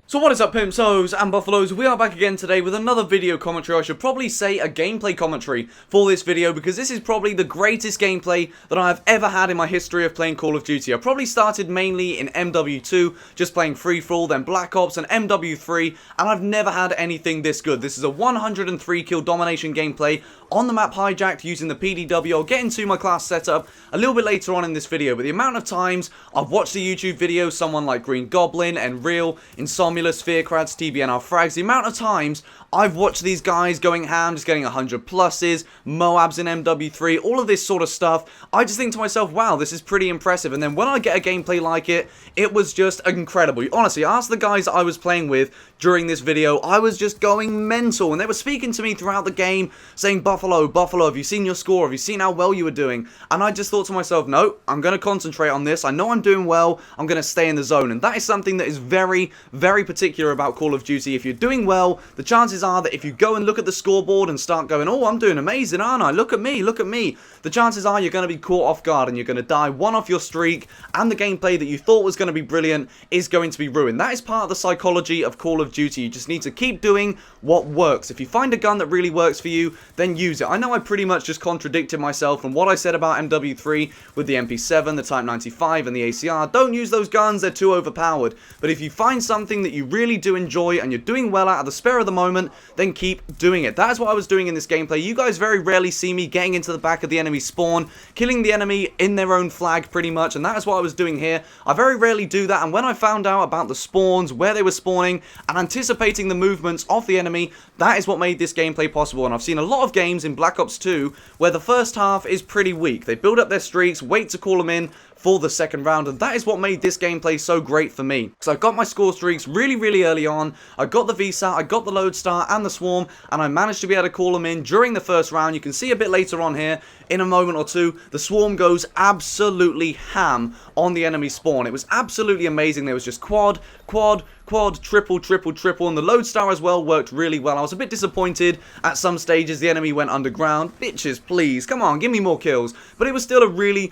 So what is up, Pimpsos and Buffalos? We are back again today with another video commentary. I should probably say a gameplay commentary for this video, because this is probably the greatest gameplay that I have ever had in my history of playing Call of Duty. I probably started mainly in MW2, just playing free-for-all, then Black Ops and MW3, and I've never had anything this good. This is a 103 kill domination gameplay on the map Hijacked using the PDW. I'll get into my class setup a little bit later on in this video, but the amount of times I've watched a YouTube video, someone like Green Goblin and Real, Insomnia, Fearcrats, TBNR Frags, the amount of times I've watched these guys going ham, just getting 100 pluses, Moabs in MW3, all of this sort of stuff, I just think to myself, wow, this is pretty impressive. And then when I get a gameplay like it, it was just incredible. Honestly, ask the guys I was playing with during this video, I was just going mental, and they were speaking to me throughout the game, saying, Buffalo, have you seen your score? Have you seen how well you were doing? And I just thought to myself, no, I'm going to concentrate on this. I know I'm doing well. I'm going to stay in the zone. And that is something that is very, very particular about Call of Duty. If you're doing well, the chances are that if you go and look at the scoreboard and start going, oh, I'm doing amazing, aren't I? Look at me, the chances are you're going to be caught off guard and you're going to die one off your streak, and the gameplay that you thought was going to be brilliant is going to be ruined. That is part of the psychology of Call of Duty. You just need to keep doing what works. If you find a gun that really works for you, then use it. I know I pretty much just contradicted myself from what I said about MW3 with the MP7, the Type 95 and the ACR. Don't use those guns, they're too overpowered. But if you find something that you really do enjoy and you're doing well out of the spare of the moment, then keep doing it. That is what I was doing in this gameplay. You guys very rarely see me getting into the back of the enemy spawn, killing the enemy in their own flag pretty much, and that is what I was doing here. I very rarely do that, and when I found out about the spawns, where they were spawning, and anticipating the movements of the enemy, that is what made this gameplay possible. And I've seen a lot of games in Black Ops 2 where the first half is pretty weak. They build up their streaks, wait to call them in for the second round, and that is what made this gameplay so great for me. So I got my score streaks really early on, I got the VSAT, I got the Lodestar and the Swarm, and I managed to be able to call them in during the first round. You can see a bit later on here, in a moment or two, the Swarm goes absolutely ham on the enemy spawn. It was absolutely amazing. There was just quad, triple, and the Lodestar as well worked really well. I was a bit disappointed at some stages. The enemy went underground. Bitches, please, come on, give me more kills. But it was still a really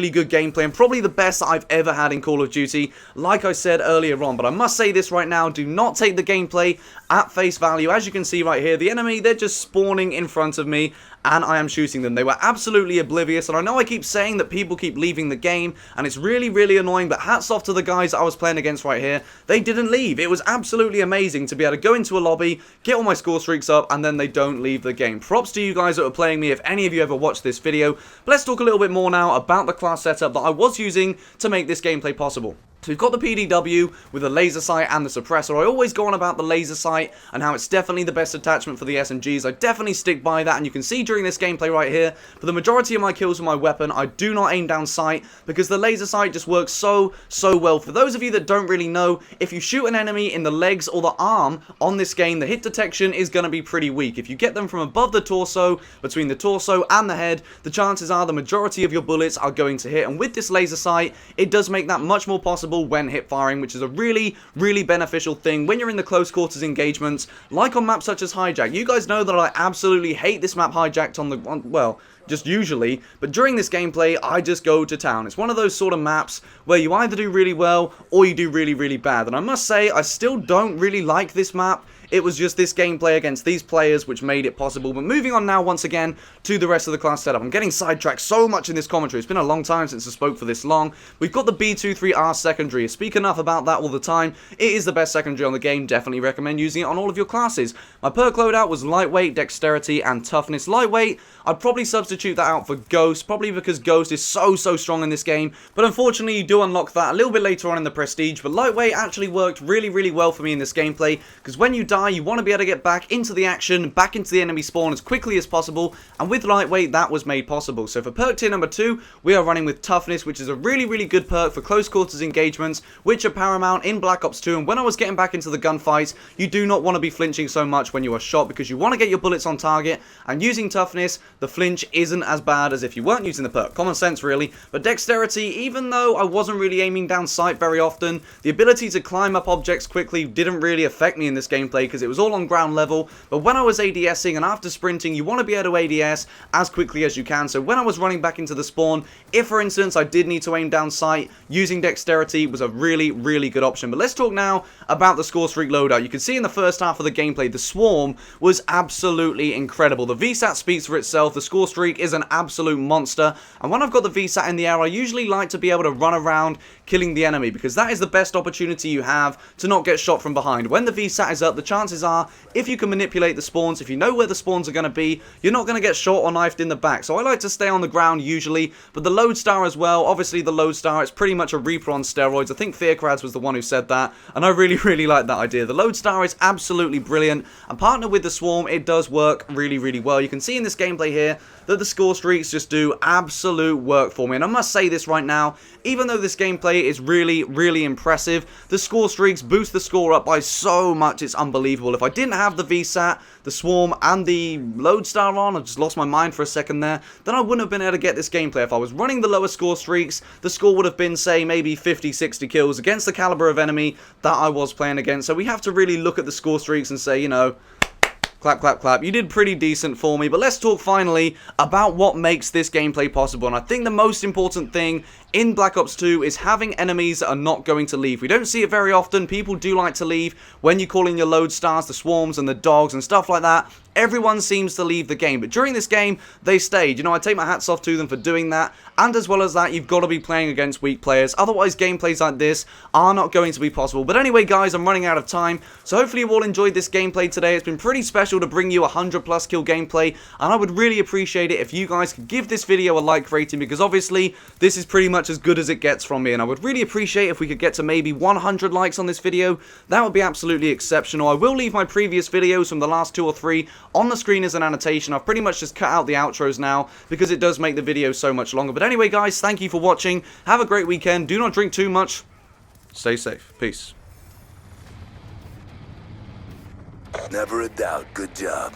good gameplay, and probably the best that I've ever had in Call of Duty, like I said earlier on. But I must say this right now, do not take the gameplay at face value. As you can see right here, the enemy, they're just spawning in front of me, and I am shooting them. They were absolutely oblivious, and I know I keep saying that people keep leaving the game, and it's really annoying, but hats off to the guys I was playing against right here. They didn't leave. It was absolutely amazing to be able to go into a lobby, get all my score streaks up, and then they don't leave the game. Props to you guys that are playing me if any of you ever watched this video. But let's talk a little bit more now about the class setup that I was using to make this gameplay possible. So we've got the PDW with the laser sight and the suppressor. I always go on about the laser sight and how it's definitely the best attachment for the SMGs. I definitely stick by that, and you can see during this gameplay right here, for the majority of my kills with my weapon, I do not aim down sight because the laser sight just works so well. For those of you that don't really know, if you shoot an enemy in the legs or the arm on this game, the hit detection is going to be pretty weak. If you get them from above the torso, between the torso and the head, the chances are the majority of your bullets are going to hit. And with this laser sight, it does make that much more possible when hip firing, which is a really beneficial thing when you're in the close quarters engagements, like on maps such as Hijack. You guys know that I absolutely hate this map Hijacked well, just usually, but during this gameplay, I just go to town. It's one of those sort of maps where you either do really well or you do really bad, and I must say, I still don't really like this map. It was just this gameplay against these players which made it possible. But moving on now once again to the rest of the class setup. I'm getting sidetracked so much in this commentary. It's been a long time since I spoke for this long. We've got the B23R secondary. I speak enough about that all the time. It is the best secondary on the game. Definitely recommend using it on all of your classes. My perk loadout was lightweight, dexterity, and toughness. Lightweight, I'd probably substitute that out for Ghost, probably because Ghost is so strong in this game. But unfortunately, you do unlock that a little bit later on in the Prestige. But lightweight actually worked really well for me in this gameplay, because when you die, you want to be able to get back into the action, back into the enemy spawn as quickly as possible, and with lightweight that was made possible. So for perk tier number 2, we are running with toughness, which is a really good perk for close quarters engagements, which are paramount in Black Ops 2. And when I was getting back into the gunfights, you do not want to be flinching so much when you are shot, because you want to get your bullets on target, and using toughness, the flinch isn't as bad as if you weren't using the perk. Common sense really. But dexterity, even though I wasn't really aiming down sight very often, the ability to climb up objects quickly didn't really affect me in this gameplay, because it was all on ground level, but when I was ADSing and after sprinting, you want to be able to ADS as quickly as you can. So when I was running back into the spawn, if for instance I did need to aim down sight, using dexterity was a really, really good option. But let's talk now about the score streak loadout. You can see in the first half of the gameplay, the swarm was absolutely incredible. The VSAT speaks for itself. The score streak is an absolute monster, and when I've got the VSAT in the air, I usually like to be able to run around killing the enemy, because that is the best opportunity you have to not get shot from behind. When the VSAT is up, the chances are, if you can manipulate the spawns, if you know where the spawns are going to be, you're not going to get shot or knifed in the back. So I like to stay on the ground usually, but the Lodestar as well, obviously the Lodestar, it's pretty much a Reaper on steroids. I think Fearcrads was the one who said that, and I really, really like that idea. The Lodestar is absolutely brilliant, and partnered with the Swarm, it does work really, really well. You can see in this gameplay here that the score streaks just do absolute work for me, and I must say this right now, even though this gameplay is really, really impressive, the score streaks boost the score up by so much, it's unbelievable. If I didn't have the VSAT, the Swarm, and the Lodestar on, I just lost my mind for a second there, then I wouldn't have been able to get this gameplay. If I was running the lower score streaks, the score would have been, say, maybe 50, 60 kills against the caliber of enemy that I was playing against. So we have to really look at the score streaks and say, you know, clap, clap, clap. You did pretty decent for me. But let's talk finally about what makes this gameplay possible. And I think the most important thing in Black Ops 2 is having enemies that are not going to leave. We don't see it very often. People do like to leave when you call in your Lodestars, the Swarms and the Dogs and stuff like that. Everyone seems to leave the game, but during this game, they stayed. You know, I take my hats off to them for doing that, and as well as that, you've got to be playing against weak players. Otherwise, gameplays like this are not going to be possible. But anyway, guys, I'm running out of time, so hopefully you all enjoyed this gameplay today. It's been pretty special to bring you a 100+ kill gameplay, and I would really appreciate it if you guys could give this video a like rating, because obviously, this is pretty much as good as it gets from me, and I would really appreciate if we could get to maybe 100 likes on this video. That would be absolutely exceptional. I will leave my previous videos from the last 2 or 3 on the screen as an annotation. I've pretty much just cut out the outros now because it does make the video so much longer. But anyway, guys, thank you for watching. Have a great weekend. Do not drink too much. Stay safe. Peace. Never a doubt. Good job.